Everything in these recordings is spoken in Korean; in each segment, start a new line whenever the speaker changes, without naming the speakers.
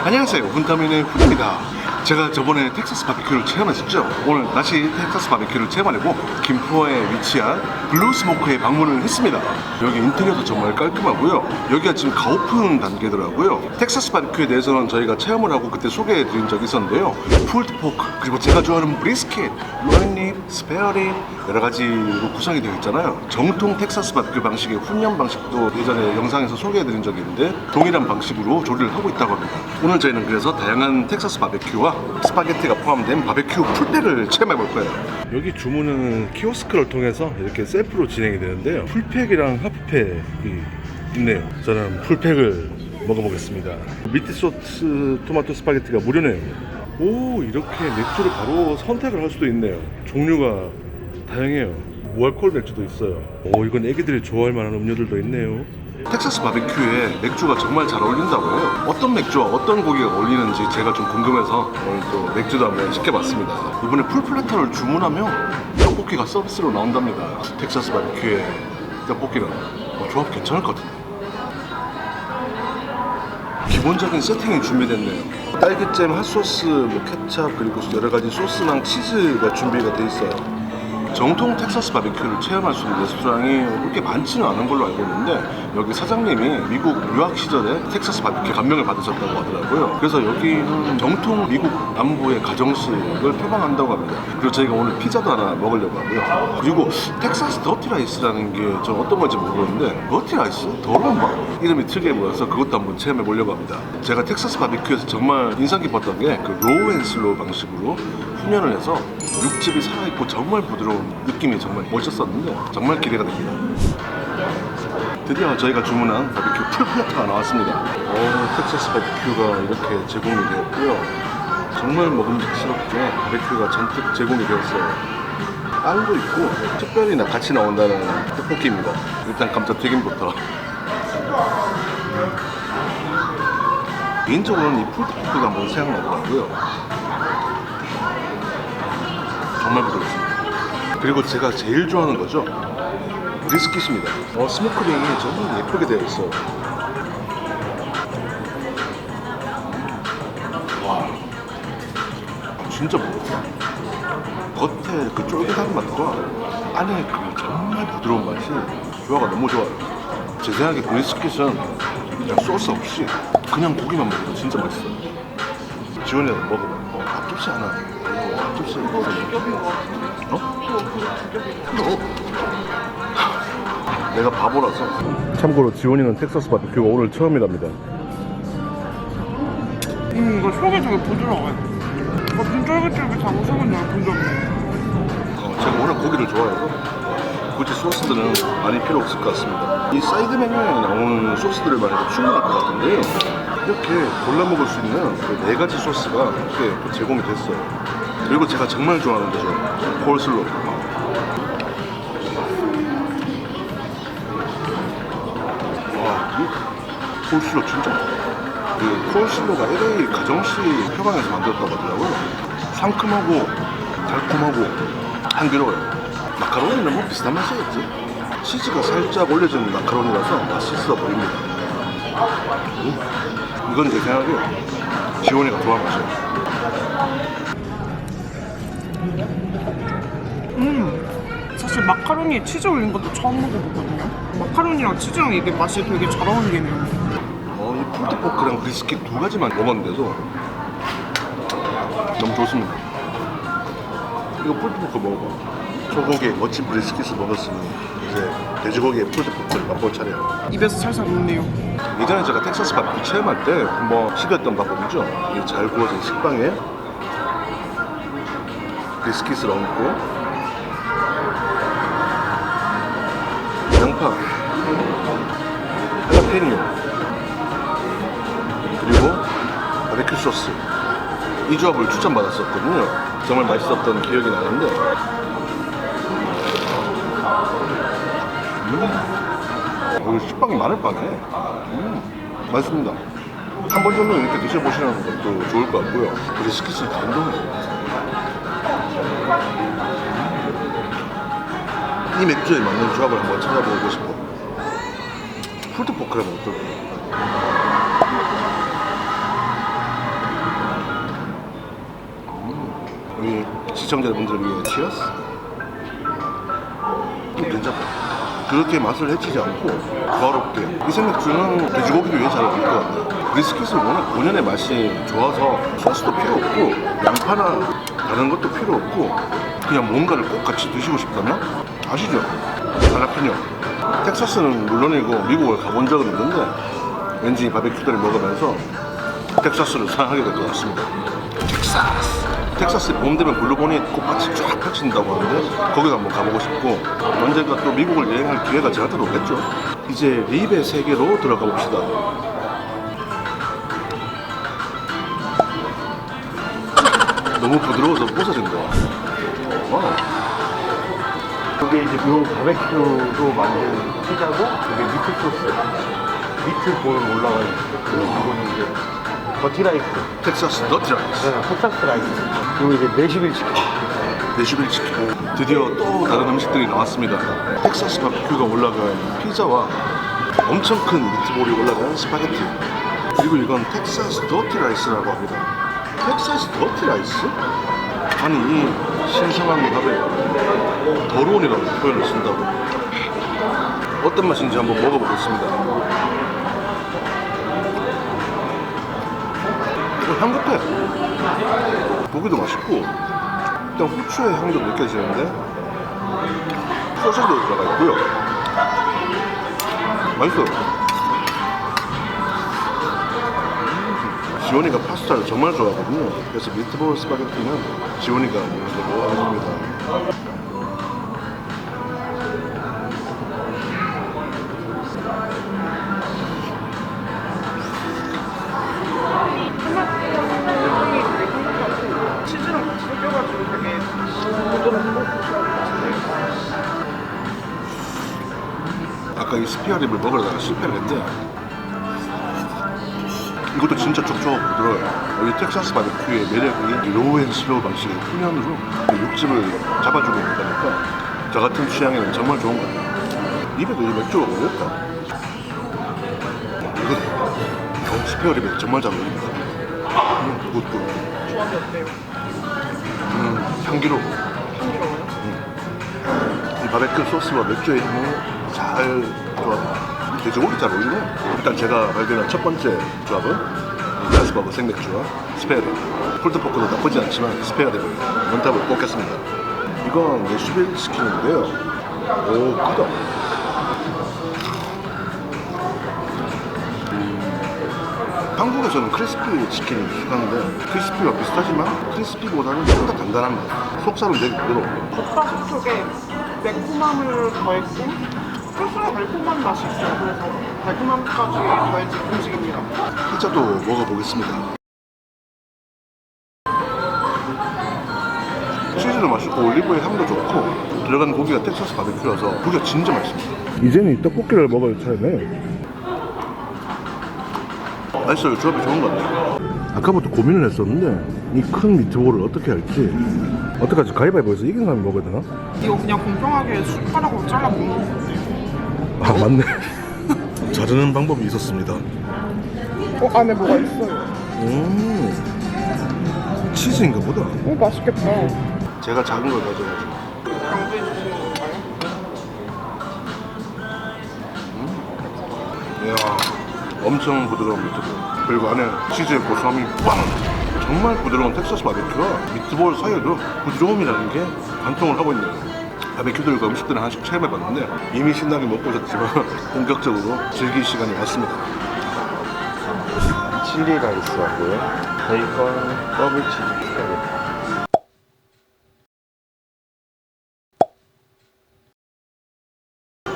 안녕하세요, 훈타민의 훈입니다. 제가 저번에 텍사스 바비큐를 체험했었죠. 오늘 다시 텍사스 바비큐를 체험하려고 김포에 위치한 블루스모크에 방문을 했습니다. 여기 인테리어도 정말 깔끔하고요. 여기가 지금 가오픈 단계더라고요. 텍사스 바비큐에 대해서는 저희가 체험을 하고 그때 소개해드린 적이 있었는데요. 풀드 포크, 그리고 제가 좋아하는 브리스킷, 로인립, 스페어립 여러 가지로 구성이 되어 있잖아요. 정통 텍사스 바비큐 방식의 훈연 방식도 예전에 영상에서 소개해드린 적이 있는데 동일한 방식으로 조리를 하고 있다고 합니다. 오늘 저희는 그래서 다양한 텍사스 바비큐와 스파게티가 포함된 바비큐 풀팩을 체험해 볼 거예요. 여기 주문은 키오스크를 통해서 이렇게 셀프로 진행이 되는데요. 풀팩이랑 하프팩이 있네요. 저는 풀팩을 먹어보겠습니다. 미트 소스 토마토 스파게티가 무료네요. 오, 이렇게 맥주를 바로 선택을 할 수도 있네요. 종류가 다양해요. 무알콜 맥주도 있어요. 오, 이건 애기들이 좋아할 만한 음료들도 있네요. 텍사스 바비큐에 맥주가 정말 잘 어울린다고 해요. 어떤 맥주와 어떤 고기가 어울리는지 제가 좀 궁금해서 오늘 또 맥주도 한번 시켜봤습니다. 이번에 풀플래터를 주문하면 떡볶이가 서비스로 나온답니다. 텍사스 바비큐에 떡볶이는 조합 괜찮을 것 같은데. 기본적인 세팅이 준비됐네요. 딸기잼, 핫소스, 케찹, 그리고 여러 가지 소스랑 치즈가 준비가 돼 있어요. 정통 텍사스 바비큐를 체험할 수 있는 레스토랑이 그렇게 많지는 않은 걸로 알고 있는데 여기 사장님이 미국 유학 시절에 텍사스 바비큐 감명을 받으셨다고 하더라고요. 그래서 여기는 정통 미국 남부의 가정식을 표방한다고 합니다. 그리고 저희가 오늘 피자도 하나 먹으려고 하고요. 그리고 텍사스 더티 라이스라는 게 전 어떤 건지 모르겠는데 더티 라이스? 더러운 밥? 이름이 특이해 보여서 그것도 한번 체험해 보려고 합니다. 제가 텍사스 바비큐에서 정말 인상 깊었던 게 그 로우 앤 슬로우 방식으로 훈연을 해서 육즙이 살아있고 정말 부드러운 느낌이 정말 멋있었는데 정말 기대가 됩니다. 드디어 저희가 주문한 바비큐 풀플래터가 나왔습니다. 텍사스 바비큐가 이렇게 제공이 되었고요. 정말 먹음직스럽게 바비큐가 잔뜩 제공이 되었어요. 빵도 있고 특별히 같이 나온다는 떡볶이입니다. 일단 감자튀김부터. 개인적으로는 이 풀포크가 한번 생각나더라고요. 정말 부드럽습니다. 그리고 제가 제일 좋아하는 거죠, 브리스킷입니다. 스모크링이 정말 예쁘게 되어 있어요. 와, 진짜 부드럽다. 겉에 그 쫄깃한 맛과 안에 그 정말 부드러운 맛이 조화가 너무 좋아요. 제 생각에 브리스킷은 그냥 소스 없이 그냥 고기만 먹어도 진짜 맛있어요. 지원이랑 먹어봐. 아깝지 않아. 아깝지 않아. 내가 바보라서. 참고로 지원이는 텍사스 바비큐가 오늘 처음이랍니다.
이거 속이 되게 부드러워요. 겉은 쫄깃쫄깃하고 속은 되게 부드럽네요.
제가 워낙 고기를 좋아해서 굳이 소스들은 많이 필요 없을 것 같습니다. 이 사이드 메뉴에 나오는 소스들만 해도 충분할 것 같은데요. 이렇게 골라 먹을 수 있는 그 4가지 소스가 이렇게 또 제공이 됐어요. 그리고 제가 정말 좋아하는 거죠, 콜슬로. 와, 이 콜슬로 진짜 맛있다. 그 콜슬로가 LA 가정식 표방에서 만들었다고 하더라고요. 상큼하고 달콤하고 향기로워요. 마카로니는 뭐 비슷한 맛이겠지. 치즈가 살짝 올려진 마카로니라서 맛있어 보입니다. 이건 제 생각에 지원이가 좋아하는 맛이에요.
사실 마카로니에 치즈 올린 것도 처음 먹어보거든요. 마카로니랑 치즈랑 이게 맛이 되게 잘 어울리네요.
이 풀드포크랑 브리스킷 2가지만 먹었는데도 너무 좋습니다. 이거 풀드포크 먹어봐. 소고기에 멋진 브리스킷을 먹었으니 이제 돼지고기에 풀드포크를 맛볼 차례예요.
입에서 살살 녹네요.
예전에 제가 텍사스 바비큐 체험할 때 한번 시도했던 방법이죠. 이 잘 구워진 식빵에 브리스킷을 얹고 양파, 할라페니오, 그리고 바비큐 소스, 이 조합을 추천받았었거든요. 정말 맛있었던 기억이 나는데 여기 식빵이 마늘빵이네. 맛있습니다. 한 번 정도 이렇게 드셔보시는 것도 좋을 것 같고요. 브리스킷은 감동이에요. 이 맥주에 맞는 조합을 한번 찾아보고 싶어. 풀드포크라면 어떨까? 시청자분들을 위해 치어스. 괜찮다. 그렇게 맛을 해치지 않고 조화롭게. 이 생맥주는 돼지고기를 위해 잘 어울릴 것 같아요. 브리스킷은 워낙 본연의 맛이 좋아서 소스도 필요 없고 양파나 다른 것도 필요 없고 그냥 뭔가를 꼭 같이 드시고 싶다면 아시죠? 할라피뇨. 텍사스는 물론이고 미국을 가본 적은 있는데 왠지 바베큐들을 먹으면서 텍사스를 사랑하게 될 것 같습니다. 텍사스 봄 되면 블루보니 꽃밭이 쫙 펼친다고 하는데 거기도 한번 가보고 싶고 언젠가 또 미국을 여행할 기회가 저한테도 오겠죠. 이제 립의 세계로 들어가 봅시다. 너무 부드러워서 부서진다. 와.
이게 이제 요 바베큐로 만든 피자고 이게 미트 소스, 미트 볼 올라가 있고 이거는 이제 더티라이스,
텍사스 더티라이스.
네, 텍사스 라이스. 그리고 이제 내슈빌 치킨.
내슈빌 치킨. 드디어 또 다른 음식들이 나왔습니다. 텍사스 바베큐가 올라간 피자와 엄청 큰 미트볼이 올라간 스파게티. 그리고 이건 텍사스 더티라이스라고 합니다. 텍사스 더티라이스? 아니 이 신성한 밥에 더러운이라고 표현을 쓴다고. 어떤 맛인지 한번 먹어보겠습니다. 향긋해. 고기도 맛있고 일단 후추의 향도 느껴지는데 소스도 들어가 있고요. 맛있어요. 지원이가 파스타를 정말 좋아하거든요. 그래서 미트볼 스파게티는 지원이가 먼저 해줍니다.
치즈랑 같이 섞여가지고 되게 부드럽고
아까 이 스페어립을 먹으려다가 실패를 했는데 이것도 진짜 촉촉하고 부드러워요. 이 텍사스 바베큐의 매력이 로앤슬로우 방식의 훈연으로 육즙을 잡아주고 있다니까 저 같은 취향에는 정말 좋은 것 같아요. 입에도 이 맥주가 어렵다. 이거 스페어립에 정말 잘 어울립니다. 굿굿.
조합이 어때요?
향기로워.
향기로워요?
이 바베큐 소스와 맥주의 향이 잘 조합합니다. 돼지고기 잘 어울리네. 일단 제가 발견한 첫 번째 조합은 가스버거 생맥주와 스페어립. 폴드포크도 나쁘지 않지만 스페어립을 원탑을 뽑겠습니다. 이건 내슈빌 치킨인데요. 오, 크다. 한국에서는 크리스피 치킨이 익숙한데 크리스피와 비슷하지만 크리스피보다는 좀 더 단단한 맛. 속살은 되게 부드러워.
겉바속 쪽에 매콤함을 더했고 소스가 달콤한 맛이 있어요. 그래서 달콤함까지 더해진 음식입니다.
피자도 먹어보겠습니다. 치즈도 맛있고 올리브의 향도 좋고 들어간 고기가 텍사스 바베큐라서 고기가 진짜 맛있습니다. 이제는 떡볶이를 먹을 차례네. 맛있어요. 조합이 좋은 것 같아요. 아까부터 고민을 했었는데 이 큰 미트볼을 어떻게 할지 어떡하지? 가위바위보에서 이긴 사람이 먹어야 되나?
이거 그냥 공평하게 숟가락으로 잘라 먹는 건데요.
아 맞네. 자르는 방법이 있었습니다.
안에 뭐가 있어요?
치즈인가 보다.
오, 맛있겠다.
제가 작은 걸 가져가지고.
양보해 주시는 건가요?
이야, 엄청 부드러운 미트볼. 그리고 안에 치즈의 고소함이 빵! 정말 부드러운 텍사스 바베큐가 미트볼 사이에도 부드러움이라는 게 관통을 하고 있네요. 바베큐들과 음식들을 하나씩 체험해봤는데 이미 신나게 먹고 있었지만 본격적으로 즐길 시간이 왔습니다.
칠리 라이스하고요. 베이컨 더블 치즈 스파게티.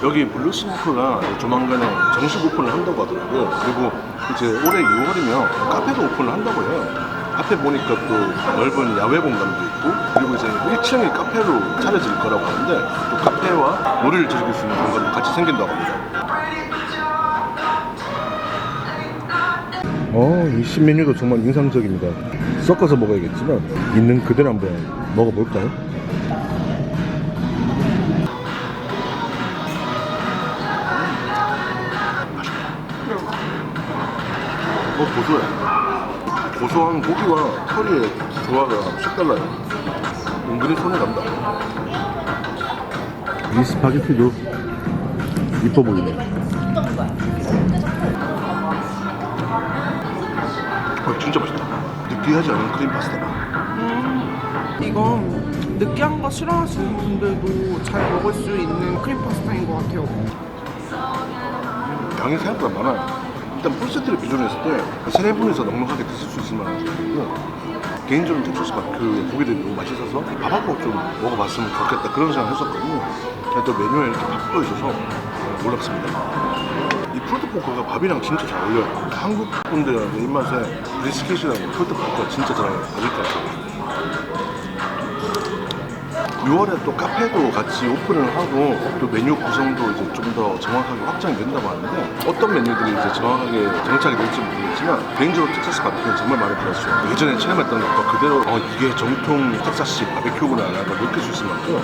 여기 블루스모크가 조만간에 정식 오픈을 한다고 하더라고요. 그리고 이제 올해 6월이면 카페도 오픈을 한다고 해요. 앞에 보니까 또 넓은 야외 공간도 있고 그리고 이제 1층이 카페로 차려질 거라고 하는데 또 카페와 놀이를 즐길 수 있는 공간도 같이 생긴다고 합니다. 이 신메뉴도 정말 인상적입니다. 섞어서 먹어야겠지만 있는 그대로 한번 먹어볼까요? 고소해. 고소한 고기와 커리의 조화가 색달라요. 은근히 손에 간다.
이 스파게티도 이뻐 보이네.
진짜 맛있다. 느끼하지 않은 크림 파스타다.
이건 느끼한 거 싫어하시는 분들도 잘 먹을 수 있는 크림 파스타인 것 같아요.
양이 생각보다 많아요. 일단 풀세트를 기준으로 했을 때 세네 분이서 넉넉하게 드실 수 있을 만한 정도고, 개인적으로 텍사스 바비큐의 고기들이 너무 맛있어서 밥하고 좀 먹어봤으면 좋겠다 그런 생각을 했었거든요. 근데 또 메뉴에 이렇게 밥도 있어서 놀랍습니다. 이 푸드포크가 밥이랑 진짜 잘 어울려요. 한국 분들의 입맛에 브리스킷이랑 푸드포크가 진짜 잘 맞을 것 같아요. 6월에 또 카페도 같이 오픈을 하고 또 메뉴 구성도 이제 좀 더 정확하게 확장이 된다고 하는데, 어떤 메뉴들이 이제 정확하게 정착이 될지 모르겠지만 개인적으로 텍사스 바비큐는 정말 마음에 들었어요. 예전에 체험했던 것과 그대로 이게 정통 텍사스식 바비큐구나 라고 느낄 수 있을 만큼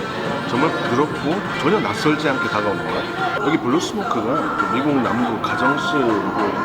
정말 부드럽고 전혀 낯설지 않게 다가오는 거야. 여기 블루스모크가 미국 남부 가정식을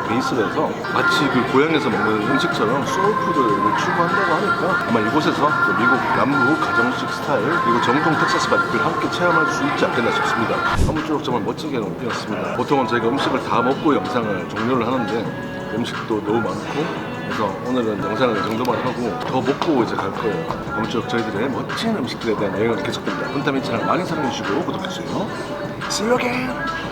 베이스로 해서 마치 그 고향에서 먹는 음식처럼 소울푸드를 추구한다고 하니까 아마 이곳에서 또 미국 남부 가정식 스타일 그리고 정통 텍사스 바비큐를 함께 체험할 수 있지 않겠나 싶습니다. 아무쪼록 정말 멋지게 뛰었습니다. 보통은 저희가 음식을 다 먹고 영상을 종료를 하는데 음식도 너무 많고, 그래서 오늘은 영상을 이 정도만 하고 더 먹고 이제 갈 거예요. 아무쪼록 저희들의 멋진 음식들에 대한 여행은 계속됩니다. 훈타민 채널 많이 사랑해주시고 구독해주세요. See you again!